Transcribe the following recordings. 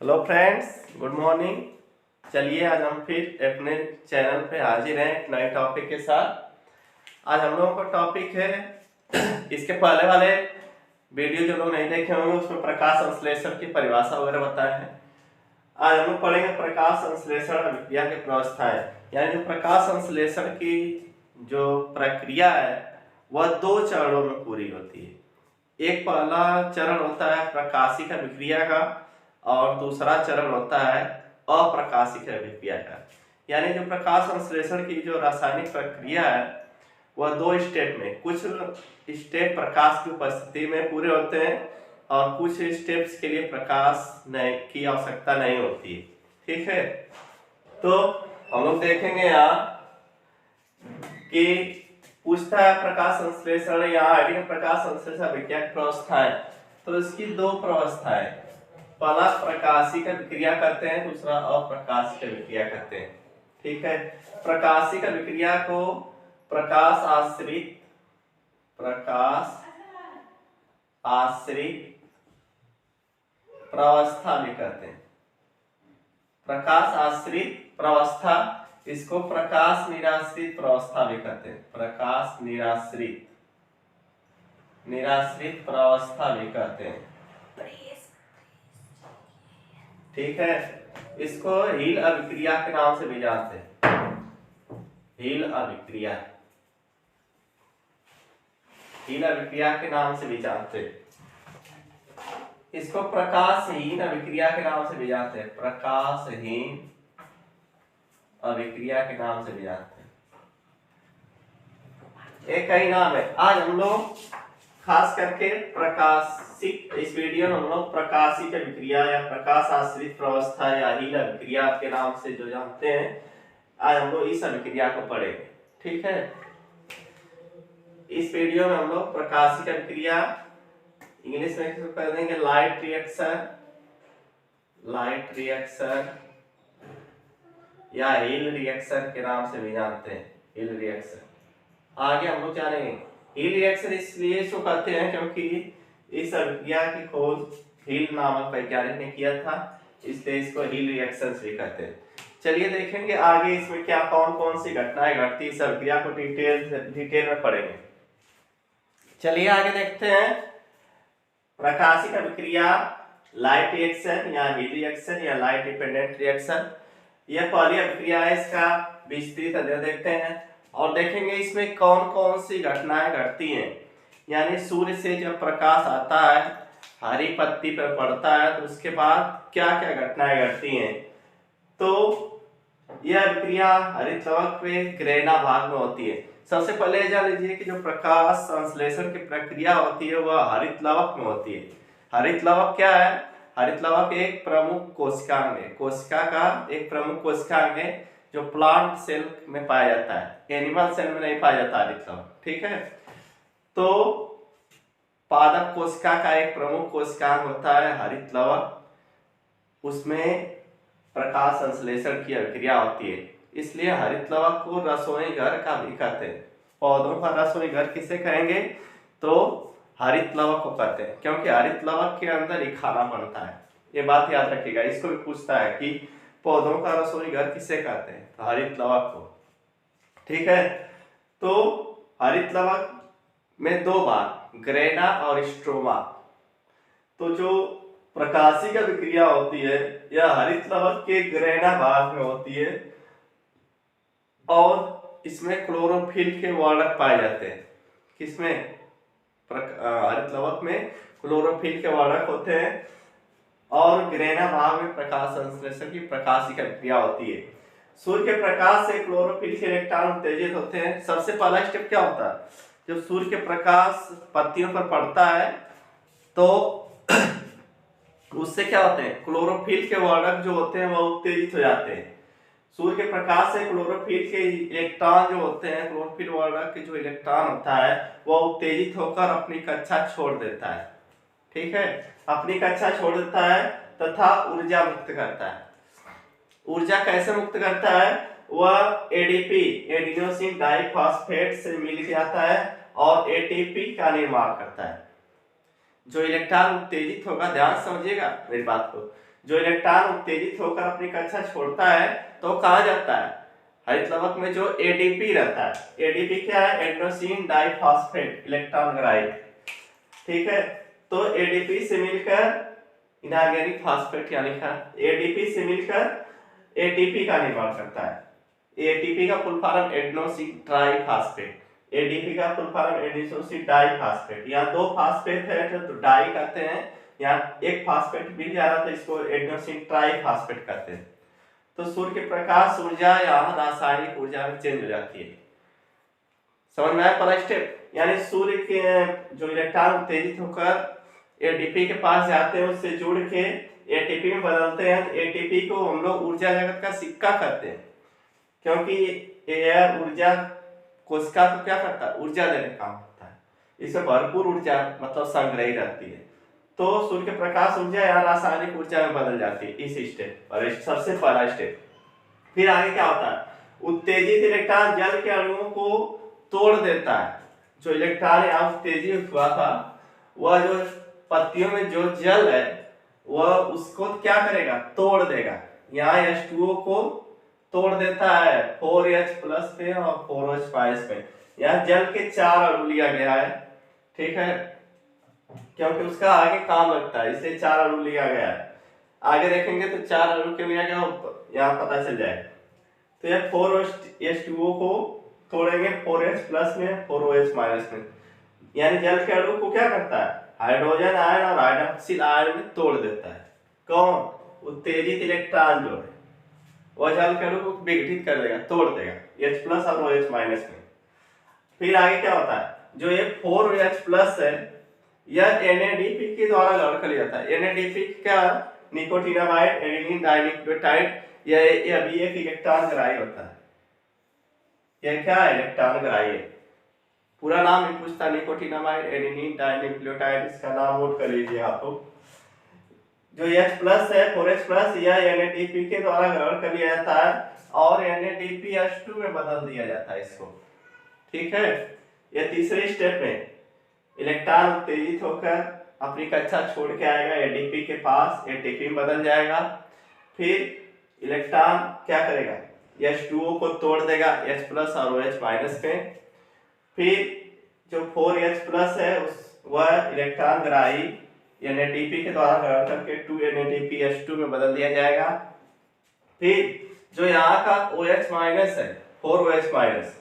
Hello friends, good morning. चलिए आज हम फिर अपने चैनल पे हाजिर हैं एक नए टॉपिक के साथ। आज हम लोगों का टॉपिक है इसके पहले वाले वीडियो जो लोग नहीं देखे होंगे उसमें प्रकाश संश्लेषण की परिभाषा वगैरह बताए हैं। आज हम लोग पढ़ेंगे प्रकाश संश्लेषण अभिक्रिया की प्रवस्थाएं, यानी जो प्रकाश संश्लेषण की जो प्रक्रिया है वह दो चरणों में पूरी होती है। एक पहला चरण होता है प्रकाशिक अभिक्रिया का और दूसरा चरण होता है अप्रकाशिक अभिक्रिया का। यानी जो प्रकाश संश्लेषण की जो रासायनिक प्रक्रिया है वह दो स्टेप में, कुछ स्टेप प्रकाश की उपस्थिति में पूरे होते हैं और कुछ स्टेप्स के लिए प्रकाश की आवश्यकता नहीं होती है। ठीक है, तो हम लोग देखेंगे यहाँ कि पूछता है प्रकाश संश्लेषण या आइडियल प्रकाश संश्लेषण अभिक्रिया की प्रवस्थाएं। तो इसकी दो प्रवस्थाएं, पहला प्रकाशिक अभिक्रिया करते हैं, दूसरा अप्रकाशिक अभिक्रिया करते हैं। ठीक है, प्रकाशिक अभिक्रिया को प्रकाश आश्रित प्रवस्था भी कहते हैं। प्रकाश आश्रित प्रवस्था, इसको प्रकाश निराश्रित प्रवस्था भी कहते हैं। प्रकाश निराश्रित प्रवस्था भी कहते हैं। ठीक है, इसको हील अभिक्रिया के नाम से भी जानते हैं। हील अभिक्रिया के नाम से भी जानते हैं। इसको प्रकाशहीन अभिक्रिया के नाम से भी जानते हैं। प्रकाशहीन अभिक्रिया के नाम से भी जानते हैं। एक कई नाम है। आज हम लोग खास करके प्रकाशिक, इस वीडियो में हम लोग प्रकाशिक अभिक्रिया या प्रकाश आश्रित प्रवस्था या हील अभिक्रिया के नाम से जो जानते हैं, आज हम लोग इस अभिक्रिया को पढ़ेंगे। ठीक है, इस वीडियो में हम लोग प्रकाशिक अभिक्रिया, इंग्लिश में इसको कर देंगे लाइट रिएक्शन या हील रिएक्शन के नाम से भी जानते हैं। हील रिएक्शन आगे हम लोग जानेंगे। हील रिएक्शन इसलिए इसको कहते हैं क्योंकि इस अभिक्रिया की खोज हील नामक वैज्ञानिक ने किया था, इसलिए इसको हील रिएक्शन भी कहते हैं। चलिए देखेंगे आगे इसमें क्या कौन कौन सी घटनाएं घटती है। इस अभिक्रिया को डिटेल में पढ़ेंगे। चलिए आगे देखते हैं। प्रकाशिक अभिक्रिया लाइट रिएक्शन या हील रिएक्शन या लाइट डिपेंडेंट रिएक्शन, यह पहली अभिक्रिया है। इसका विस्तृत अध्ययन देखते हैं और देखेंगे इसमें कौन कौन सी घटनाएं घटती हैं। यानी सूर्य से जब प्रकाश आता है, हरी पत्ती पर पड़ता है, तो उसके बाद क्या क्या घटनाएं घटती हैं। तो यह अभिक्रिया हरित लवक में ग्रेना भाग में होती है। सबसे पहले जान लीजिए कि जो प्रकाश संश्लेषण की प्रक्रिया होती है वह हरित लवक में होती है। हरित लवक क्या है? हरित लवक एक प्रमुख कोशिकांग है। कोशिका का एक प्रमुख कोशिकांग है जो प्लांट सेल में पाया जाता है, एनिमल सेल में नहीं पाया जाता हरित लवक। ठीक है, तो पादप कोशिका का एक प्रमुख कोशिकांग होता है हरित लवक, उसमें प्रकाश संश्लेषण की अभिक्रिया होती है। इसलिए हरित लवक को रसोई घर का भी कहते हैं। पौधों का रसोई घर किसे कहेंगे? तो हरित लवक को कहते हैं, क्योंकि हरित लवक के अंदर ही खाना बनता है। ये बात याद रखिएगा। इसको भी पूछता है कि पौधों का रसोई घर किसे कहते हैं, तो हरित लवक को। ठीक है, तो हरित लवक में दो भाग, ग्रेना और स्ट्रोमा। तो जो प्रकाशिक अभिक्रिया होती है यह हरित लवक के ग्रेना भाग में होती है और इसमें क्लोरोफिल के वर्णक पाए जाते हैं। किसमें? हरित लवक में क्लोरोफिल के वर्णक होते हैं और ग्रेना भाग में प्रकाश संश्लेषण की प्रकाशिक अभिक्रिया होती है। सूर्य के प्रकाश से क्लोरोफिल के इलेक्ट्रॉन उत्तेजित होते हैं। सबसे पहला स्टेप क्या होता है? जब सूर्य के प्रकाश पत्तियों पर पड़ता है तो उससे क्या होते हैं? क्लोरोफिल के वर्णक जो होते हैं वह उत्तेजित हो जाते हैं। सूर्य के प्रकाश से क्लोरोफिल के इलेक्ट्रॉन जो होते हैं, क्लोरोफिल वर्णक के जो इलेक्ट्रॉन होता है वह उत्तेजित होकर अपनी कक्षा छोड़ देता है। ठीक है, अपनी कक्षा छोड़ देता है तथा ऊर्जा मुक्त करता है। ऊर्जा कैसे मुक्त करता है? वह एडीपी, एडिनोसिन डाइफॉस्फेट से मिल जाता है और एटीपी का निर्माण करता है। जो इलेक्ट्रॉन उत्तेजित होगा, ध्यान समझिएगा मेरी बात को, जो इलेक्ट्रॉन उत्तेजित होकर अपनी कक्षा छोड़ता है तो कहाँ जाता है, हरित लवक में जो एडीपी रहता है। एडीपी क्या है, एडेनोसिन डाइफॉस्फेट इलेक्ट्रॉन ग्राही, ठीक है। तो एडीपी से मिलकर इनऑर्गेनिक फास्फेट यानी एडीपी से मिलकर एटीपी का निर्माण करता है। एटीपी का full form adenosine triphosphate, ADP का फुल फॉर्म एडेनोसिन डाइफॉस्फेट। यहाँ दो फास्फेट है तो डाई कहते हैं, यहाँ एक फास्फेट मिल जा रहा था इसको एडेनोसिन ट्राइफॉस्फेट कहते हैं। तो सूर्य के प्रकाश ऊर्जा यहाँ रासायनिक ऊर्जा में चेंज हो जाती है। समझ में आया पहला स्टेप, यानी सूर्य के जो इलेक्ट्रॉन उत्तेजित होकर एटीपी के पास जाते हैं, उससे जुड़ के एटीपी में बदलते हैं। तो एटीपी को हम लोग ऊर्जा जगत का सिक्का कहते हैं, क्योंकि यह ऊर्जा कोशिका को क्या करता है, ऊर्जा देने का काम करता है। इसमें भरपूर ऊर्जा मतलब संग्रही रहती है। तो सूर्य के प्रकाश ऊर्जा यहाँ रासायनिक ऊर्जा में बदल जाती है इस स्टेप, और सबसे पहला स्टेप। फिर आगे क्या होता है, उत्तेजित इलेक्ट्रॉन जल के अणुओं को तोड़ देता है। जो इलेक्ट्रॉन यहाँ उत्तेजित हुआ था, वह जो पत्तियों में जो जल है वह उसको क्या करेगा, तोड़ देगा। यहाँ H2O को तोड़ देता है 4H प्लस पे और 4OH माइनस पे। यहाँ जल के 4 अणु लिया गया है, ठीक है, क्योंकि उसका आगे काम लगता है इसलिए 4 अणु लिया गया है। आगे देखेंगे तो 4 अणु क्यों लिया गया यहाँ पता चल जाएगा। तो यह 4H2O को तोड़ेंगे 4H प्लस में 4OH माइनस में, यानी जल के अणु को क्या करता है, हाइड्रोजन आयन और हाइड्रोक्सिल आयन में तोड़ देता है। कौन, उत्तेजित इलेक्ट्रॉन जो है वह जल के अणु को विघटित कर देगा, तोड़ देगा H प्लस और OH माइनस में। फिर आगे क्या होता है, जो ये 4OH प्लस है यह NADP के द्वारा ग्रहण कर लिया जाता है। NADP क्या, निकोटिनामाइड एडेनिन डाइन्यूक्लियोटाइड, यह भी एक इलेक्ट्रॉन ग्राही होता है। यह क्या है, इलेक्ट्रॉन ग्राही है। पूरा नाम नहीं पूछता, निकोटिनामाइड एडेनिन डाइन्यूक्लियोटाइड, इसका नाम नोट कर लीजिए आप लोग। जो H प्लस है 4H प्लस, यह NADP के द्वारा ग्रहण कर लिया जाता है और NADPH2 में बदल दिया जाता है इसको, ठीक है। यह तीसरे स्टेप में इलेक्ट्रॉन उत्तेजित होकर अपनी कक्षा छोड़ के आएगा एडीपी के पास, एटीपी में बदल जाएगा। फिर इलेक्ट्रॉन क्या करेगा, H2O को तोड़ देगा H प्लस और OH माइनस पे। फिर जो 4H प्लस है वह इलेक्ट्रॉन ग्राही NADP के द्वारा ग्रहण करके 2NADPH2 में बदल दिया जाएगा। फिर जो यहाँ का OH माइनस है 4OH माइनस,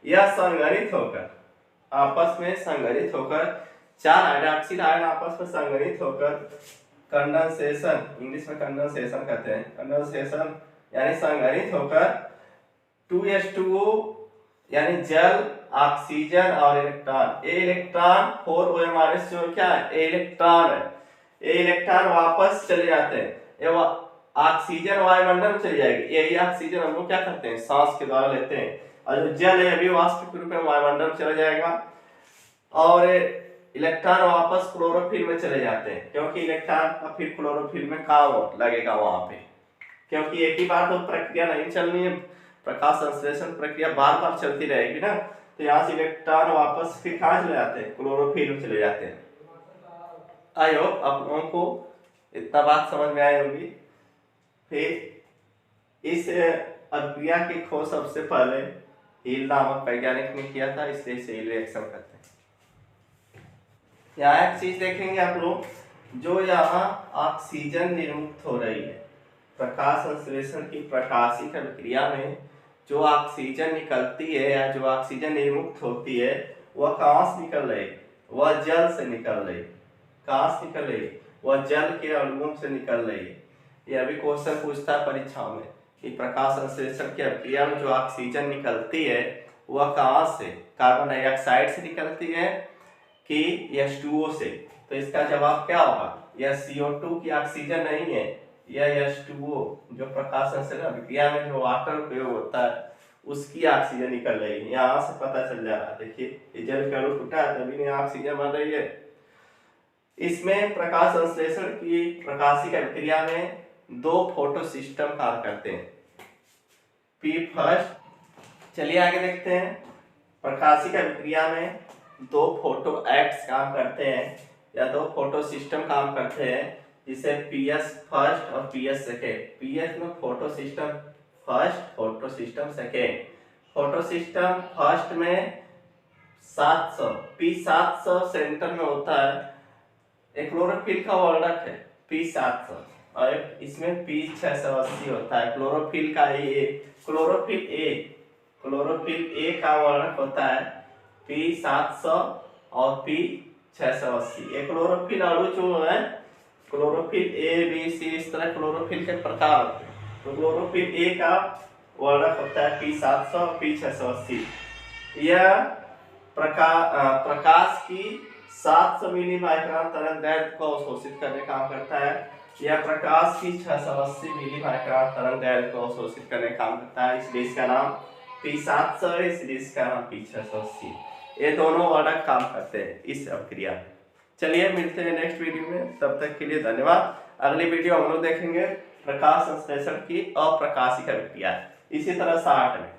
यह संघनित होकर आपस में संघनित होकर 4 हाइड्रोक्सिल आयन आपस में संघनित होकर कंडेंसेशन, इंग्लिश में कंडेंसेशन कहते हैं, कंडेंसेशन यानी संघनित होकर 2H2O यानी जल, ऑक्सीजन और इलेक्ट्रॉन, ए इलेक्ट्रॉन 4OH माइनस जो क्या है, ए इलेक्ट्रॉन है, ए इलेक्ट्रॉन वापस चले जाते हैं, ये ऑक्सीजन वायुमंडल में चली जाएगी। यही ऑक्सीजन हम लोग क्या करते हैं, सांस के द्वारा लेते हैं, और जो जल है अभी वाष्प के रूप में वायुमंडल में चला जाएगा। और इलेक्ट्रॉन वापस क्लोरोफिल में चले जाते हैं, क्योंकि इलेक्ट्रॉन का फिर क्लोरोफिल में काम लगेगा वहां पे, क्योंकि एक ही बार तो प्रक्रिया नहीं चलनी है, प्रकाश संश्लेषण प्रक्रिया बार बार चलती रहेगी ना। तो यहाँ से इलेक्ट्रॉन वापस फिर कहाँ चले जाते हैं, क्लोरोफिल में चले जाते हैं। आई होप आप लोगों को इतना बात समझ में आई होगी। फिर इस प्रक्रिया की खोज सबसे पहले हील नामक वैज्ञानिक ने किया था, इसलिए इसे हील रिएक्शन कहते हैं। यहाँ एक चीज देखेंगे आप लोग, जो यहाँ ऑक्सीजन निर्मुक्त हो रही है प्रकाश संश्लेषण की प्रकाशिक अभिक्रिया में, जो ऑक्सीजन निकलती है या जो ऑक्सीजन निर्मुक्त होती है वह कहाँ से निकल रही, वह जल से निकल रही। कहाँ से निकल रही, वह जल के अणुओं से निकल रही है। यह भी क्वेश्चन पूछता है परीक्षा में कि प्रकाश संश्लेषण की अभिक्रिया में जो ऑक्सीजन निकलती है वह कहाँ से, कार्बन डाइऑक्साइड से निकलती है कि H2O से। तो इसका जवाब क्या होगा, यह CO2 की ऑक्सीजन नहीं है, यह H2O जो प्रकाश संश्लेषण अभिक्रिया में जो वाटर उपयोग होता है उसकी ऑक्सीजन निकल रही है। यहाँ से पता चल जा रहा है, देखिए जल का अणु टूटा है तभी नहीं ऑक्सीजन बन रही है। इसमें प्रकाश संश्लेषण की प्रकाशिक अभिक्रिया में 2 फोटो सिस्टम कार्य करते हैं। P फर्स्ट, चलिए आगे देखते हैं। प्रकाशिक अभिक्रिया में 2 फोटो एक्ट्स काम करते हैं या 2 फोटो सिस्टम काम करते हैं। जिसे पीएस फर्स्ट और पीएस सेकेंड। पीएस में photo system first, photo system second. Photo system first में 700, P700 सेंटर में होता है। एक क्लोरोफिल का वर्णक है P700 और इसमें P680 होता है। क्लोरोफिल का क्लोरोफिल ए का वर्णक होता है P700 और P680। ये क्लोरोफिल अणु जो है, क्लोरोफिल ए बी सी इस तरह क्लोरोफिल के प्रकार होते हैं। तो क्लोरोफिल ए का वर्णक होता है P700 और P680। यह प्रकाश की 700 मिली माइक्रोन तरंगदैर्घ्य को अवशोषित करने का काम करता है। यह प्रकाश की 680 मिली माइक्रोन तरंगदैर्घ्य को अवशोषित करने का काम करता है, इसलिए इसका नाम P700 है, इसलिए इसका नाम P680। ये दोनों वर्णक काम करते हैं इस अभिक्रिया में। चलिए मिलते हैं नेक्स्ट वीडियो में, तब तक के लिए धन्यवाद। अगली वीडियो हम लोग देखेंगे प्रकाश संश्लेषण की अप्रकाशिक अभिक्रिया, इसी तरह 60 में।